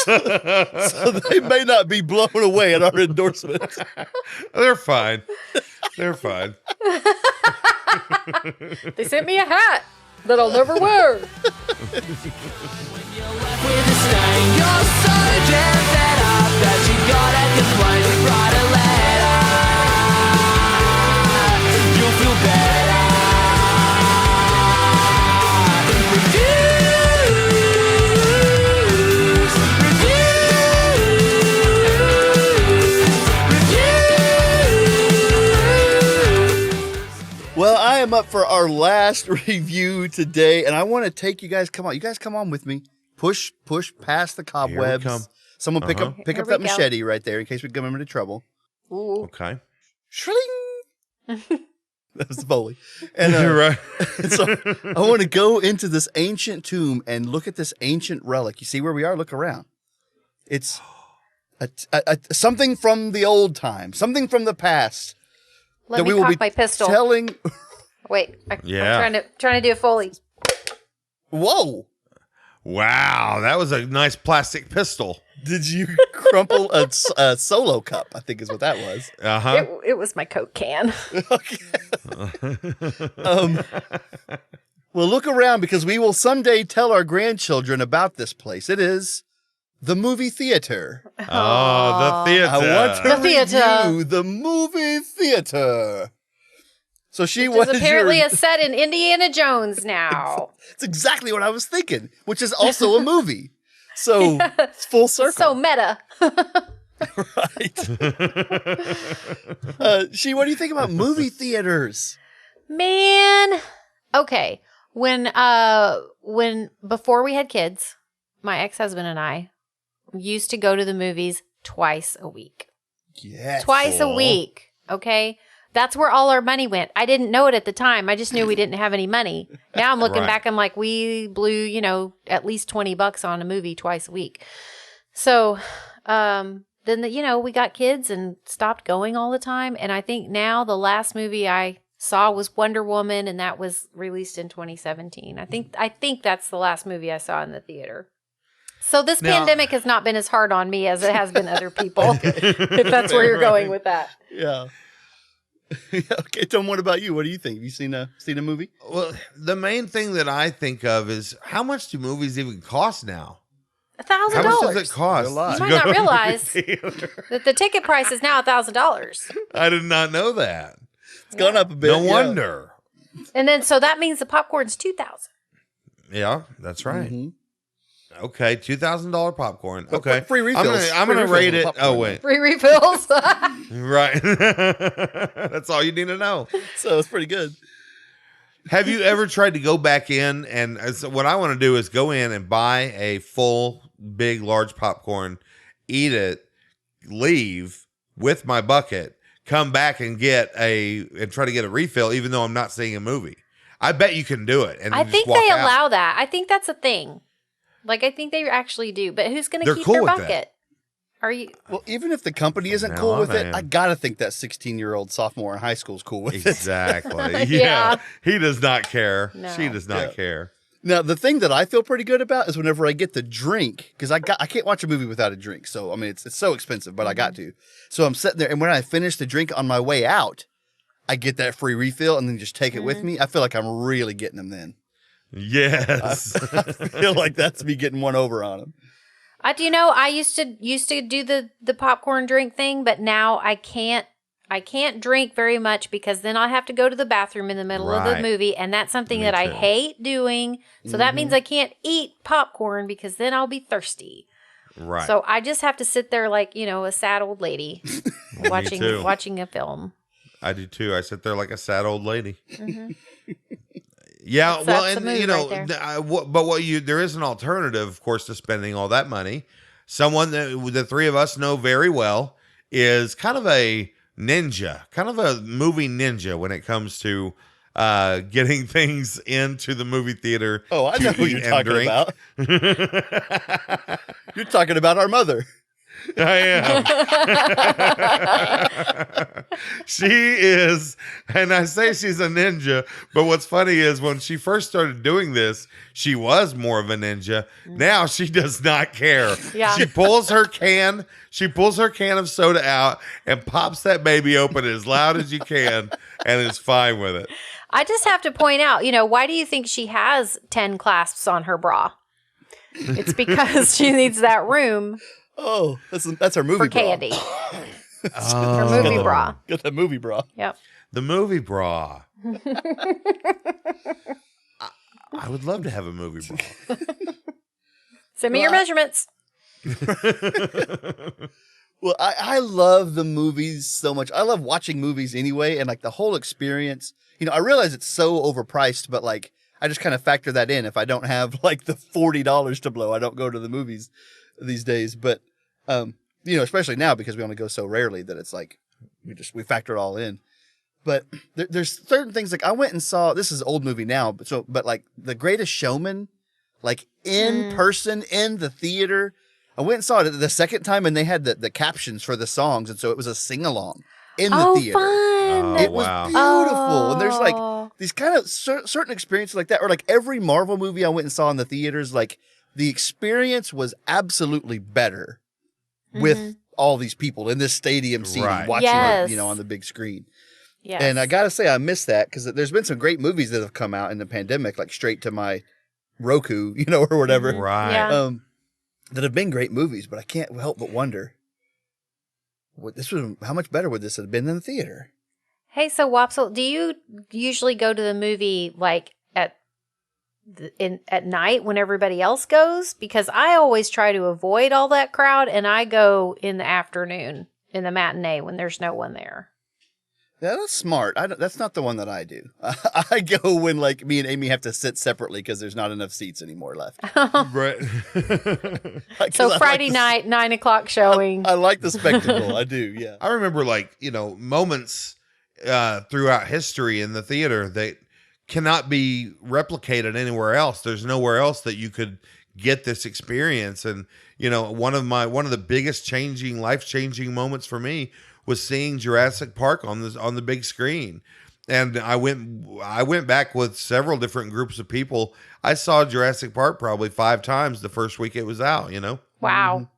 So they may not be blown away at our endorsement. They're fine. They're fine. They sent me a hat that I'll never wear. You're left with a stain. You're so damn fed up that you gotta complain. Write a letter. You'll feel better. Well, I am up for our last review today, and I want to take you guys. Come on, you guys, come on with me. Push past the cobwebs. come. Someone pick up Here that we go. machete right there in case we come into trouble. Ooh. Okay. Shring. That was Foley. And You're right. so I want to go into this ancient tomb and look at this ancient relic. You see where we are? Look around. It's something from the old time, something from the past. Let that me we will cock be my pistol. telling. Wait, Yeah. I'm trying to do a Foley. Whoa! Wow. That was a nice plastic pistol. Did you crumple a solo cup? I think is what that was. Uh-huh. It was my Coke can. Okay. Well, look around because we will someday tell our grandchildren about this place. It is the movie theater. Oh, the theater. I want to The theater. review the movie theater. So she Which was is apparently a set in Indiana Jones now. It's exactly what I was thinking, which is also a movie. So it's full circle. So meta. Right. She, what do you think about movie theaters? Man. Okay. When before we had kids, my ex-husband and I used to go to the movies twice a week. Yes. Twice a week. Okay. That's where all our money went. I didn't know it at the time. I just knew we didn't have any money. Now I'm looking Right. back. I'm like, we blew, at least $20 on a movie twice a week. So, then, we got kids and stopped going all the time. And I think now the last movie I saw was Wonder Woman, and that was released in 2017. I think that's the last movie I saw in the theater. So this Now- pandemic has not been as hard on me as it has been other people. If that's where you're going with that. Yeah. Okay, Tom, what about you? What do you think? Have you seen a movie? Well, the main thing that I think of is how much do movies even cost now? $1,000. How much does it cost? A lot. You to might not go to the realize theater? that the ticket price is now $1,000. I did not know that. It's gone up a bit. No yeah. wonder. And then, so that means the popcorn's $2,000. Yeah, that's right. Mhm. Okay, $2,000 popcorn. But Okay, free refills. I'm Free gonna refills rate on it. popcorn. Oh wait, Free refills. right. That's all you need to know. So it's pretty good. Have you ever tried to go back in and so what I want to do is go in and buy a full, big, large popcorn, eat it, leave with my bucket, come back and try to get a refill, even though I'm not seeing a movie. I bet you can do it. And I you just think walk they out. allow that. I think that's a thing. Like, I think they actually do. But who's going to They're keep cool their with that. bucket? Are you? Well, even if the company isn't Now cool with I it, am. I gotta think that 16-year-old sophomore in high school is cool with it. Exactly. Yeah. Yeah. He does not care. No. She does not Yeah. care. Now, the thing that I feel pretty good about is whenever I get the drink, because I can't watch a movie without a drink. So I mean, it's so expensive, but I got to. So I'm sitting there, and when I finish the drink on my way out, I get that free refill and then just take it with me. I feel like I'm really getting them then. Yes. I feel like that's me getting one over on them. I used to do the popcorn drink thing, but now I can't drink very much because then I'll have to go to the bathroom in the middle of the Right. movie, and that's something Me that I too. hate doing. So that means I can't eat popcorn because then I'll be thirsty. Right. So I just have to sit there like, a sad old lady too. watching a film. I do too. I sit there like a sad old lady. Yeah, well, That's a and movie you know, right there. there is an alternative, of course, to spending all that money. Someone that the three of us know very well is kind of a ninja, kind of a movie ninja when it comes to getting things into the movie theater. Oh, I know to who eat you're and talking drink. about. You're talking about our mother. I am. She is, and I say she's a ninja, but what's funny is when she first started doing this, she was more of a ninja. Now she does not care. Yeah. She pulls her can of soda out and pops that baby open as loud as you can and is fine with it. I just have to point out, why do you think she has 10 clasps on her bra? It's because she needs that room Oh, that's our movie for bra. candy. Her movie bra. Got that movie bra. Yep. The movie bra. I would love to have a movie bra. Send me your measurements. Well, I love the movies so much. I love watching movies anyway, and like the whole experience. I realize it's so overpriced, but like I just kind of factor that in. If I don't have like the $40 to blow, I don't go to the movies these days. But especially now because we only go so rarely that it's like we factor it all in. But there's certain things like I went and saw. This is an old movie now, but like The Greatest Showman, like in person in the theater. I went and saw it the second time, and they had the captions for the songs, and so it was a sing along in the theater. Fun. It was wow. beautiful, and there's like Oh. these kind of certain experiences like that, or like every Marvel movie I went and saw in the theaters. Like the experience was absolutely better with all these people in this stadium seating, Right. watching Yes. it, on the big screen. Yes. And I gotta say, I miss that because there's been some great movies that have come out in the pandemic, like straight to my Roku, or whatever. Right. Yeah. That have been great movies, but I can't help but wonder how much better would this have been in the theater? Hey, so Wopsle, do you usually go to the movie like at night when everybody else goes? Because I always try to avoid all that crowd, and I go in the afternoon in the matinee when there's no one there. Yeah, that's smart. That's not the one that I do. I go when like me and Amy have to sit separately because there's not enough seats anymore left. Right. So Friday night, 9:00 showing. I like the spectacle. I do. Yeah. I remember moments throughout history in the theater that cannot be replicated anywhere else. There's nowhere else that you could get this experience. And, one of the biggest life-changing moments for me was seeing Jurassic Park on the big screen. And I went back with several different groups of people. I saw Jurassic Park probably 5 times the first week it was out, Wow.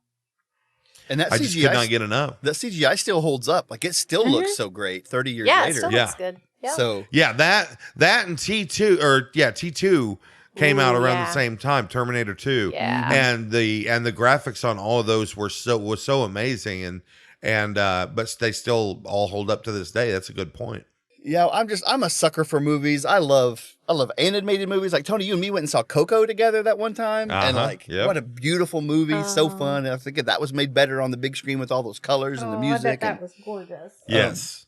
And that I CGI, just could not get enough. that CGI still holds up. Like it still looks so great 30 years Yeah, it later. still looks good. Yeah. So Yeah, that and T2 came out Ooh, around yeah. the same time, Terminator 2. Yeah. And the graphics on all of those was so amazing and but they still all hold up to this day. That's a good point. yeah, I'm a sucker for movies. I love animated movies. Like Tony, you and me went and saw Coco together that one time, and Yep. what a beautiful movie, so fun. And I think that was made better on the big screen with all those colors and the music. And, was gorgeous. Yes.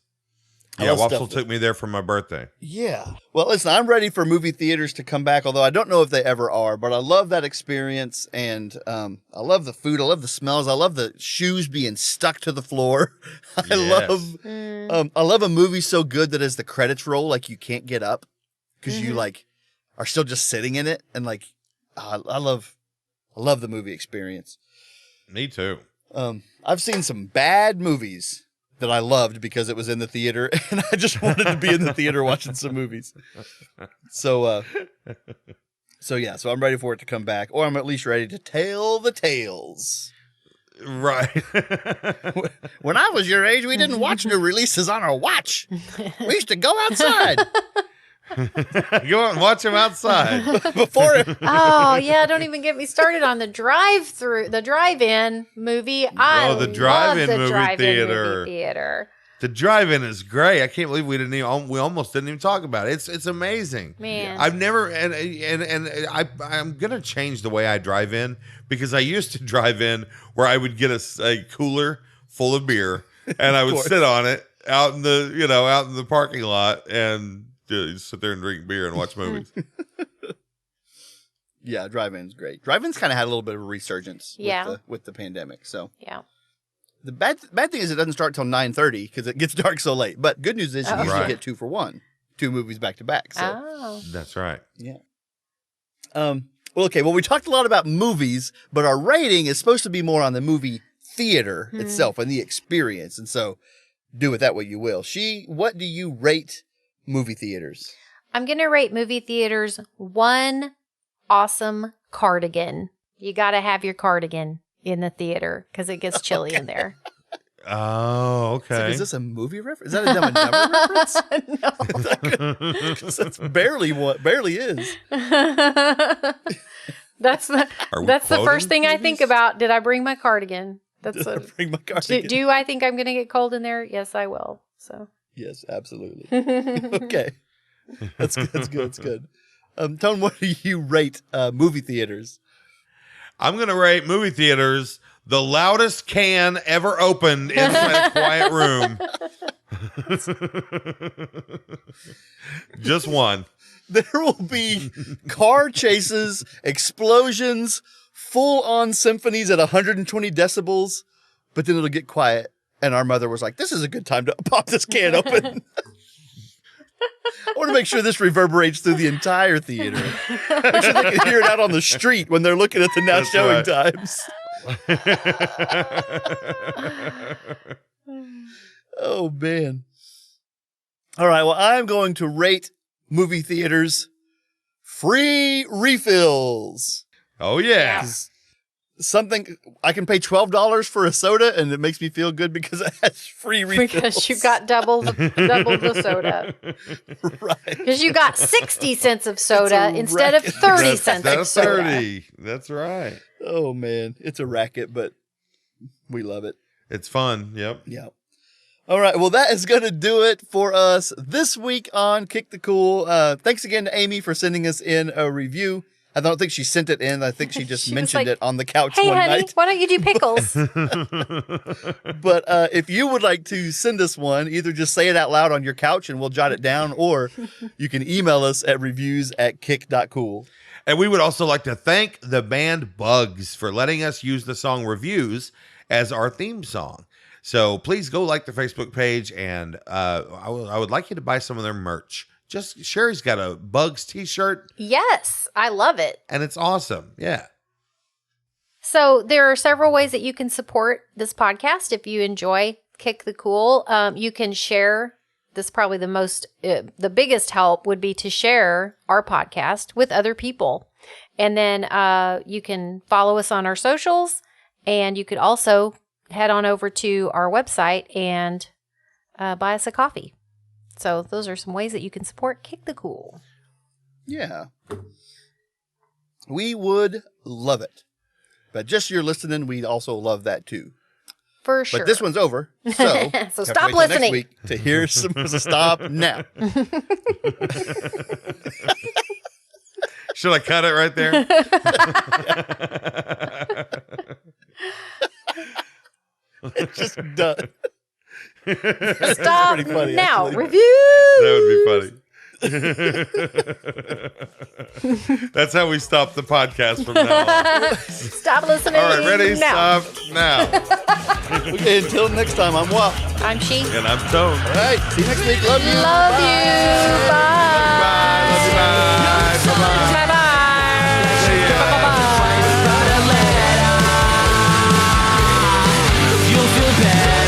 I Yeah, love Wopsle stuff took me there for my birthday. yeah. Well, listen, I'm ready for movie theaters to come back, although I don't know if they ever are, but I love that experience, and I love the food. I love the smells. I love the shoes being stuck to the floor. I love a movie so good that as the credits roll, like you can't get up because you like are still just sitting in it. And like, I love the movie experience. Me too. I've seen some bad movies that I loved because it was in the theater, and I just wanted to be in the theater watching some movies. So yeah, so I'm ready for it to come back, or I'm at least ready to tell the tales. Right. When I was your age, we didn't watch new releases on our watch. We used to go outside Go out and watch them outside. before. Oh yeah, don't even get me started on the drive-in movie. I the drive-in love the movie drive-in theater. movie theater. The drive-in is great. I can't believe we almost didn't even talk about it. It's amazing. Man. I've never and I'm gonna change the way I drive in because I used to drive in where I would get a cooler full of beer and I would sit on it out in the parking lot and just sit there and drink beer and watch movies. Yeah, drive-in's great. Drive-in's kind of had a little bit of a resurgence with the pandemic. So Yeah. the bad thing is it doesn't start till 9:30 because it gets dark so late. But good news is you usually Right. get 2 for 1, 2 movies back to back. So Oh. That's right. yeah. Well, okay. Well, we talked a lot about movies, but our rating is supposed to be more on the movie theater itself and the experience. And so, do with that what you will. What do you rate movie theaters? I'm going to rate movie theaters 1 awesome cardigan. You got to have your cardigan in the theater because it gets chilly in there. Oh, So okay. is this a movie reference? Is that a Dumb and Dumber reference? No. That's barely is. That's the Are we that's the quoting first thing I movies? think about. Did I bring my cardigan? That's Did I what, bring my cardigan? do I think I'm going to get cold in there? Yes, I will. So Yes, absolutely. Okay. That's good. That's good. That's good. Tone, what do you rate movie theaters? I'm going to rate movie theaters the loudest can ever opened inside a quiet room. Just one. There will be car chases, explosions, full-on symphonies at 120 decibels, but then it'll get quiet. And our mother was like, this is a good time to pop this can open. I want to make sure this reverberates through the entire theater. Make sure they can hear it out on the street when they're looking at the now That's showing right. times. Oh, man. All right, well, I'm going to rate movie theaters free refills. Oh, yeah. Something I can pay $12 for a soda, and it makes me feel good because it has free refills. because you got double the soda. Right. Because you got 60 cents of soda It's a instead of racket. 30 cents of That's soda. 30. That's right. Oh, man. It's a racket, but we love it. It's fun. Yep. Yeah. All right. Well, that is going to do it for us this week on Kick the Cool. Thanks again to Amy for sending us in a review. I don't think she sent it in. I think she just She was mentioned like, it on the couch Hey, one honey, night. why don't you do pickles? But if you would like to send us one, either just say it out loud on your couch and we'll jot it down, or you can email us at reviews@kick.cool. And we would also like to thank the band Bugs for letting us use the song Reviews as our theme song. So please go like the Facebook page, and I would like you to buy some of their merch. Just Sherry's got a Bugs t-shirt, Yes, I love it. and it's awesome. Yeah. So there are several ways that you can support this podcast if you enjoy Kick the Cool. You can share. This probably the biggest help would be to share our podcast with other people. And then you can follow us on our socials, and you could also head on over to our website and buy us a coffee. So those are some ways that you can support Kick the Cool. Yeah. We would love it. But just your listening, we'd also love that too. For sure. But this one's over. So, So have to stop wait till next listening. week to hear some stop now. Should I cut it right there? It's just done. Stop pretty funny, now. actually. Review. That would be funny. That's how we stop the podcast from now on. Stop listening. All right, ready? now. Stop now. Okay, until next time, I'm Wop. I'm She. And I'm Tone. All right, see you next week. Love you. Love Bye. you. Bye. Love you. Bye. Bye-bye. Bye bye. See ya. You'll feel better.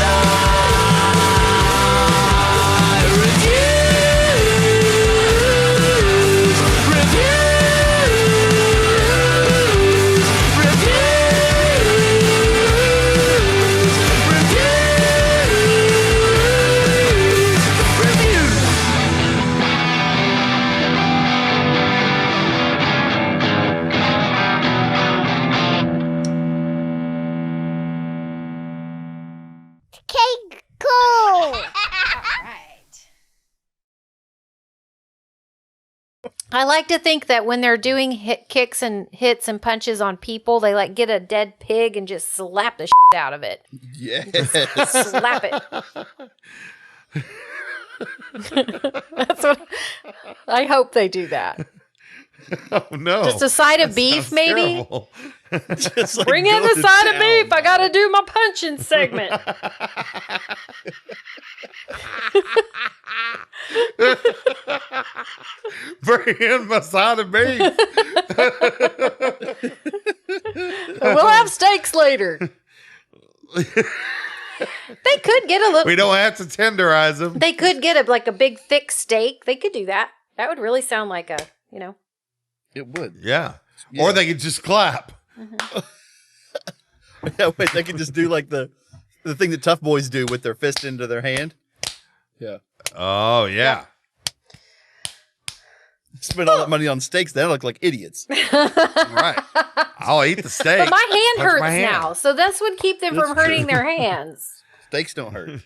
Cake cool. I like to think that when they're doing kicks and hits and punches on people, they like get a dead pig and just slap the shit out of it. Yes. Slap it. That's what I hope they do that. Oh no! Just a side of beef, Sounds maybe. terrible. Just like Bring in go the to side of town. beef. I got to do my punching segment. Bring in my side of beef. We'll have steaks later. They could get a little. We don't have to tenderize them. They could get a big thick steak. They could do that. That would really sound like a It would. Yeah. Or they could just clap. Yeah, wait, they could just do like the thing that tough boys do with their fist into their hand. Yeah. Oh yeah. Spend all that money on steaks, they look like idiots. Right. I'll eat the steak. But my hand Punch hurts my hand. now, so this would keep them from hurting their hands. Steaks don't hurt.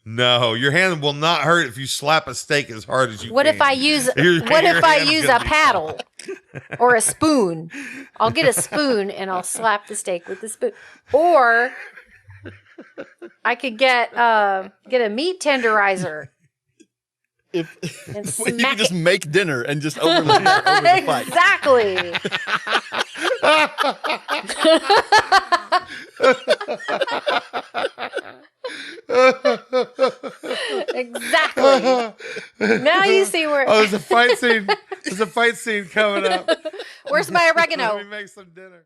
No, your hand will not hurt if you slap a steak as hard as you What can. if I use Your hand's a gonna be paddle or a spoon? I'll get a spoon and I'll slap the steak with the spoon. Or I could get a meat tenderizer If and you smack could just it. make dinner and just overload that over the fight. Exactly. Exactly. Now you see where. Oh, there's a fight scene. There's a fight scene coming up. Where's my oregano? Let me make some dinner.